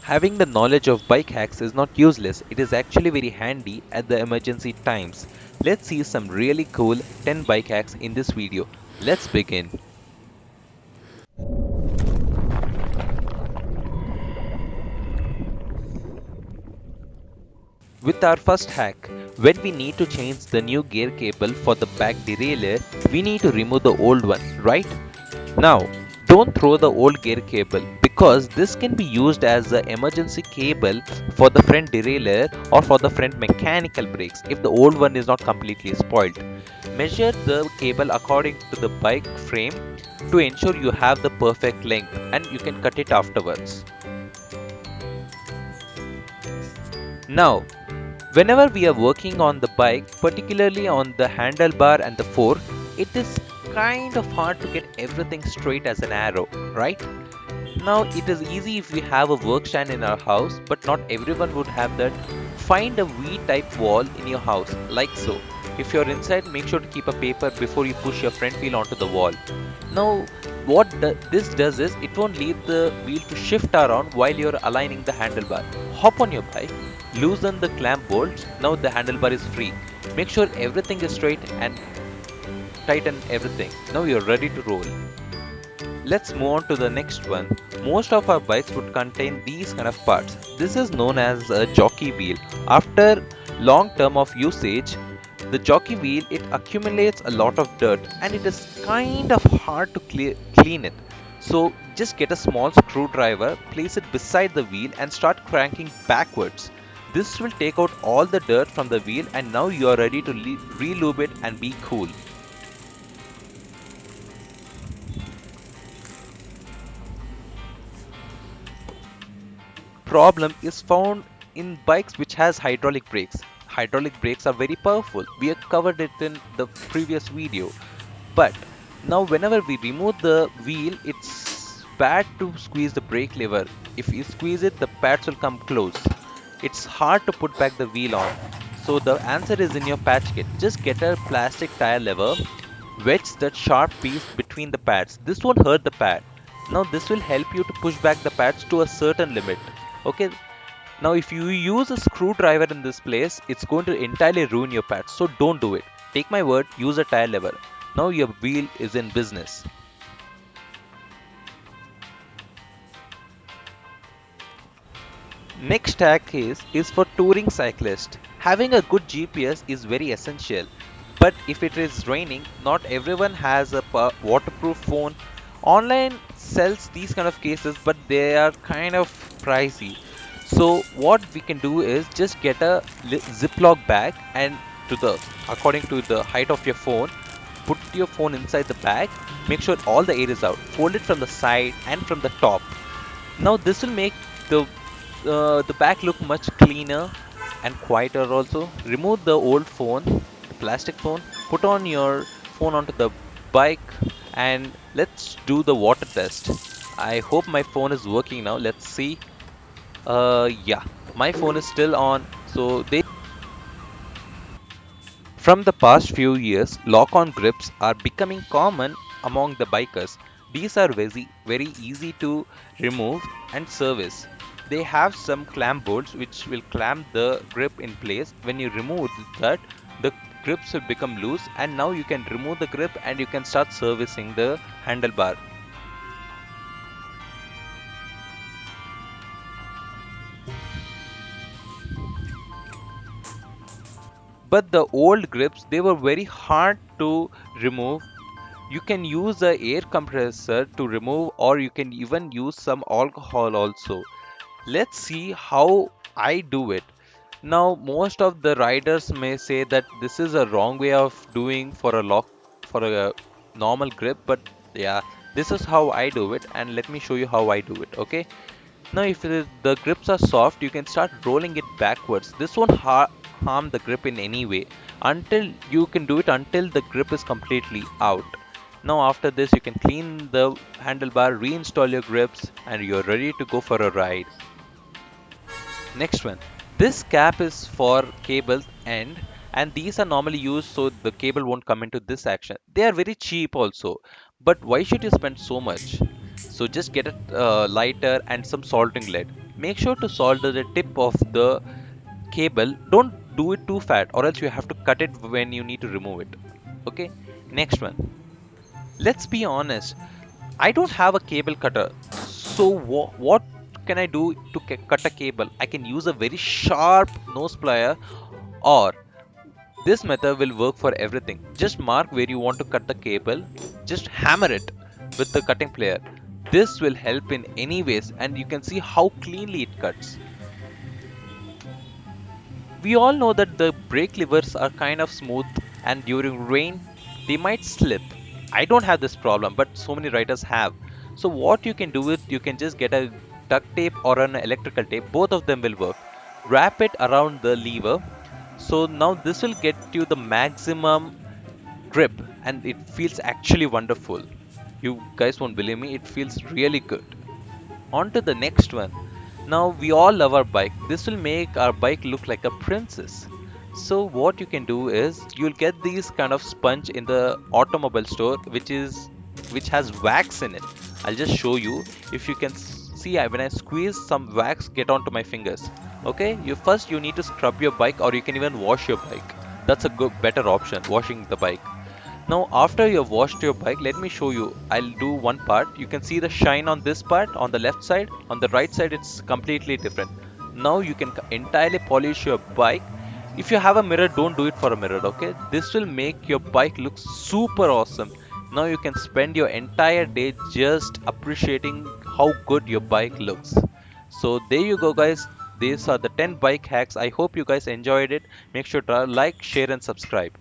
Having the knowledge of bike hacks is not useless, it is actually very handy at the emergency times. Let's see some really cool 10 bike hacks in this video. Let's begin. With our first hack, when we need to change the new gear cable for the back derailleur, we need to remove the old one, right? Now, don't throw the old gear cable because this can be used as the emergency cable for the front derailleur or for the front mechanical brakes if the old one is not completely spoiled. Measure the cable according to the bike frame to ensure you have the perfect length and you can cut it afterwards. Now, whenever we are working on the bike, particularly on the handlebar and the fork, it is kind of hard to get everything straight as an arrow, right? Now, it is easy if we have a work stand in our house, but not everyone would have that. Find a V-type wall in your house, like so. If you're inside, make sure to keep a paper before you push your front wheel onto the wall. Now, this does is, it won't leave the wheel to shift around while you're aligning the handlebar. Hop on your bike, loosen the clamp bolts, now the handlebar is free. Make sure everything is straight and tighten everything. Now you're ready to roll. Let's move on to the next one. Most of our bikes would contain these kind of parts. This is known as a jockey wheel. After long term of usage, the jockey wheel it accumulates a lot of dirt and it is kind of hard to clean it. So just get a small screwdriver, place it beside the wheel and start cranking backwards. This will take out all the dirt from the wheel and now you are ready to re-lube it and be cool. Problem is found in bikes which has hydraulic brakes. Hydraulic brakes are very powerful. We have covered it in the previous video. But now whenever we remove the wheel, it's bad to squeeze the brake lever. If you squeeze it, the pads will come close. It's hard to put back the wheel on. So the answer is in your patch kit. Just get a plastic tire lever, wedge that sharp piece between the pads. This won't hurt the pad. Now this will help you to push back the pads to a certain limit. Okay, now if you use a screwdriver in this place, it's going to entirely ruin your pads. So don't do it. Take my word, use a tire lever. Now your wheel is in business. Next hack is for touring cyclists. Having a good GPS is very essential. But if it is raining, not everyone has a waterproof phone. Online sells these kind of cases, but they are kind of pricey. So what we can do is just get a Ziploc bag and to the according to the height of your phone, put your phone inside the bag. Make sure all the air is out. Fold it from the side and from the top. Now this will make the back look much cleaner and quieter also. Remove the old phone, the plastic phone, put on your phone onto the bike and let's do the water test. I hope my phone is working now. Let's see. Yeah, my phone is still on. So they from the past few years, lock-on grips are becoming common among the bikers. These are very easy to remove and service. They have some clamp bolts which will clamp the grip in place. When you remove that, the grips will become loose and now you can remove the grip and you can start servicing the handlebar. But the old grips, they were very hard to remove. You can use a air compressor to remove or you can even use some alcohol also. Let's see how I do it. Now most of the riders may say that this is a wrong way of doing for a normal grip, but yeah, this is how I do it and let me show you how I do it. Okay, now if the grips are soft, you can start rolling it backwards. This won't harm the grip in any way until you can do it until the grip is completely out. Now after this you can clean the handlebar, reinstall your grips and you're ready to go for a ride. Next one. This cap is for cables and these are normally used so the cable won't come into this action. They are very cheap also. But why should you spend so much? So just get a lighter and some soldering lead. make sure to solder the tip of the cable. Don't do it too fat or else you have to cut it when you need to remove it. Okay, next one. Let's be honest, I don't have a cable cutter. So what can I do to cut a cable? I can use a very sharp nose plier, or this method will work for everything. Just mark where you want to cut the cable, just hammer it with the cutting plier. This will help in any ways, and you can see how cleanly it cuts. We all know that the brake levers are kind of smooth and during rain they might slip. I don't have this problem, but so many riders have. So what you can do is you can just get a duct tape or an electrical tape, both of them will work. Wrap it around the lever. So now this will get you the maximum grip and it feels actually wonderful. You guys won't believe me, it feels really good. On to the next one. Now we all love our bike. This will make our bike look like a princess. So what you can do is you'll get these kind of sponge in the automobile store which has wax in it. I'll just show you. If you can see, when I squeeze, some wax get onto my fingers. Okay, you need to scrub your bike, or you can even wash your bike. That's a good better option, washing the bike. Now after you have washed your bike, let me show you. I'll do one part. You can see the shine on this part on the left side. On the right side it's completely different. Now you can entirely polish your bike. If you have a mirror, don't do it for a mirror, okay? This will make your bike look super awesome. Now you can spend your entire day just appreciating how good your bike looks. So there you go guys. These are the 10 bike hacks. I hope you guys enjoyed it. Make sure to like, share and subscribe.